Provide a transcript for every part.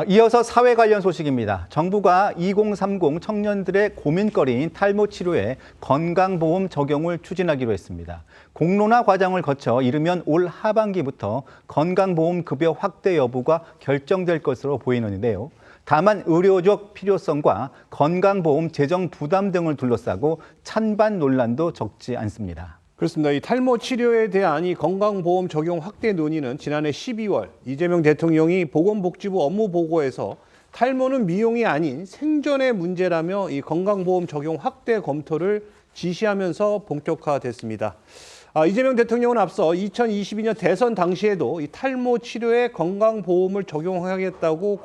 이어서 사회 관련 소식입니다. 정부가 2030 청년들의 고민거리인 탈모 치료에 건강보험 적용을 추진하기로 했습니다. 공론화 과정을 거쳐 이르면 올 하반기부터 건강보험 급여 확대 여부가 결정될 것으로 보이는데요. 다만 의료적 필요성과 건강보험 재정 부담 등을 둘러싸고 찬반 논란도 적지 않습니다. 그렇습니다. 이 탈모 치료에 대한 이 건강보험 적용 확대 논의는 지난해 12월 이재명 대통령이 보건복지부 업무보고에서 탈모는 미용이 아닌 생존의 문제라며 이 건강보험 적용 확대 검토를 지시하면서 본격화됐습니다. 이재명 대통령은 앞서 2022년 대선 당시에도 이 탈모 치료에 건강보험을 적용하겠다고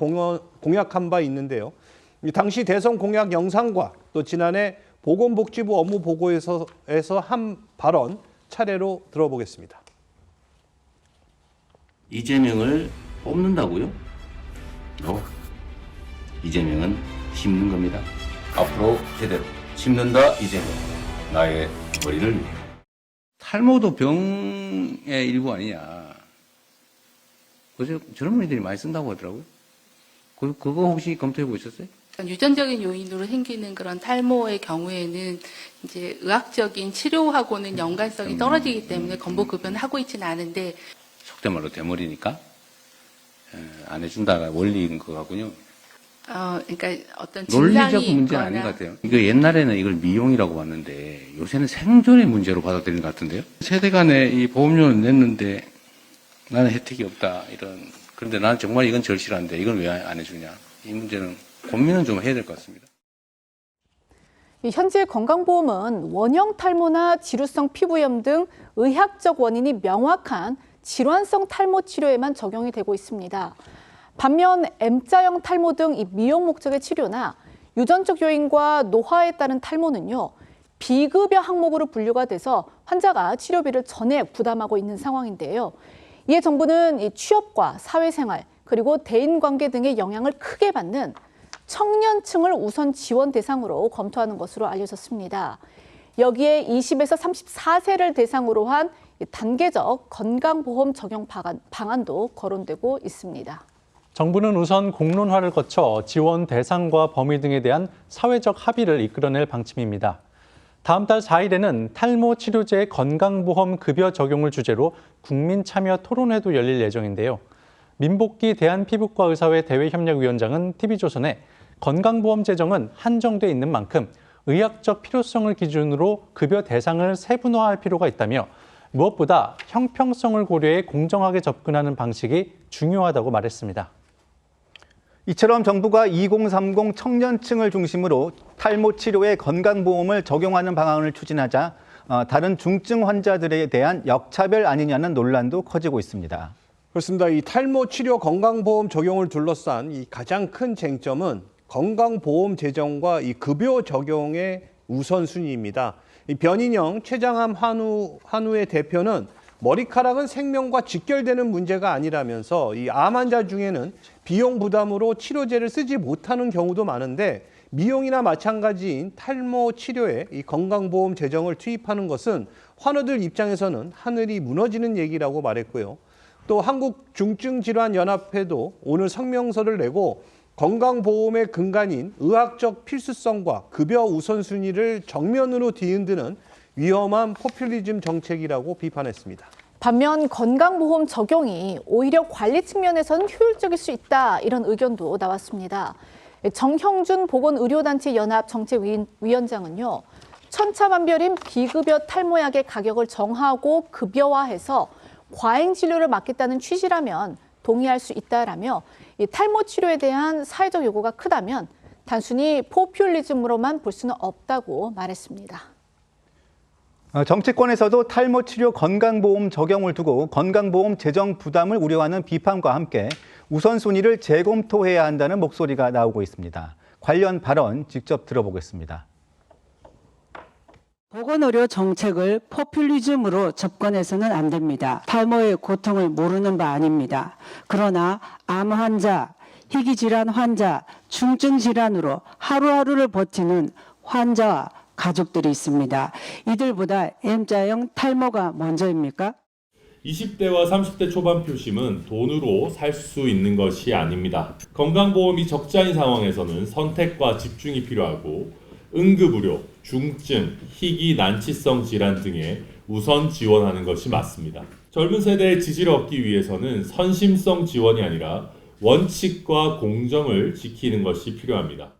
공약한 바 있는데요. 당시 대선 공약 영상과 또 지난해 보건복지부 업무보고에서 한 발언 차례로 들어보겠습니다. 이재명을 뽑는다고요? 이재명은 심는 겁니다. 앞으로 제대로 심는다 이재명. 나의 머리를 위해. 탈모도 병의 일부 아니냐. 그래서 저런 분들이 많이 쓴다고 하더라고요. 그거 혹시 검토해 보셨어요? 유전적인 요인으로 생기는 그런 탈모의 경우에는 이제 의학적인 치료하고는 연관성이 떨어지기 때문에 건보급여는 하고 있지는 않은데, 속된 말로 대머리니까 안 해준다가 원리인 것 같군요. 그러니까 어떤 논리적 질량이 문제는 아닌 것 같아요. 이거 옛날에는 이걸 미용이라고 봤는데 요새는 생존의 문제로 받아들이는 것 같은데요. 세대 간에 이 보험료는 냈는데 나는 혜택이 없다 이런. 그런데 나는 정말 이건 절실한데 이건 왜 안 해주냐. 이 문제는 고민은 좀 해야 될 것 같습니다. 현재 건강보험은 원형 탈모나 지루성 피부염 등 의학적 원인이 명확한 질환성 탈모 치료에만 적용이 되고 있습니다. 반면 M자형 탈모 등 이 미용 목적의 치료나 유전적 요인과 노화에 따른 탈모는요, 비급여 항목으로 분류가 돼서 환자가 치료비를 전액 부담하고 있는 상황인데요. 이에 정부는 이 취업과 사회생활 그리고 대인관계 등의 영향을 크게 받는 청년층을 우선 지원 대상으로 검토하는 것으로 알려졌습니다. 여기에 20에서 34세를 대상으로 한 단계적 건강보험 적용 방안도 거론되고 있습니다. 정부는 우선 공론화를 거쳐 지원 대상과 범위 등에 대한 사회적 합의를 이끌어낼 방침입니다. 다음 달 4일에는 탈모 치료제 건강보험 급여 적용을 주제로 국민 참여 토론회도 열릴 예정인데요. 민복기 대한피부과의사회 대외협력위원장은 TV조선에 건강보험 재정은 한정돼 있는 만큼 의학적 필요성을 기준으로 급여 대상을 세분화할 필요가 있다며 무엇보다 형평성을 고려해 공정하게 접근하는 방식이 중요하다고 말했습니다. 이처럼 정부가 2030 청년층을 중심으로 탈모 치료에 건강보험을 적용하는 방안을 추진하자 다른 중증 환자들에 대한 역차별 아니냐는 논란도 커지고 있습니다. 그렇습니다. 이 탈모 치료 건강보험 적용을 둘러싼 이 가장 큰 쟁점은 건강보험 재정과 이 급여 적용의 우선순위입니다. 이 변인영 최장암 한우의 대표는 머리카락은 생명과 직결되는 문제가 아니라면서 이 암 환자 중에는 비용 부담으로 치료제를 쓰지 못하는 경우도 많은데 미용이나 마찬가지인 탈모 치료에 이 건강보험 재정을 투입하는 것은 환우들 입장에서는 하늘이 무너지는 얘기라고 말했고요. 또 한국중증질환연합회도 오늘 성명서를 내고 건강보험의 근간인 의학적 필수성과 급여 우선순위를 정면으로 뒤흔드는 위험한 포퓰리즘 정책이라고 비판했습니다. 반면 건강보험 적용이 오히려 관리 측면에서는 효율적일 수 있다, 이런 의견도 나왔습니다. 정형준 보건의료단체 연합 정책위원장은요, 천차만별인 비급여 탈모약의 가격을 정하고 급여화해서 과잉 진료를 막겠다는 취지라면 동의할 수 있다라며 이 탈모 치료에 대한 사회적 요구가 크다면 단순히 포퓰리즘으로만 볼 수는 없다고 말했습니다. 정치권에서도 탈모 치료 건강보험 적용을 두고 건강보험 재정 부담을 우려하는 비판과 함께 우선순위를 재검토해야 한다는 목소리가 나오고 있습니다. 관련 발언 직접 들어보겠습니다. 보건의료 정책을 포퓰리즘으로 접근해서는 안 됩니다. 탈모의 고통을 모르는 바 아닙니다. 그러나 암 환자, 희귀질환 환자, 중증 질환으로 하루하루를 버티는 환자와 가족들이 있습니다. 이들보다 M자형 탈모가 먼저입니까? 20대와 30대 초반 표심은 돈으로 살 수 있는 것이 아닙니다. 건강보험이 적자인 상황에서는 선택과 집중이 필요하고 응급의료, 중증, 희귀, 난치성 질환 등에 우선 지원하는 것이 맞습니다. 젊은 세대의 지지를 얻기 위해서는 선심성 지원이 아니라 원칙과 공정을 지키는 것이 필요합니다.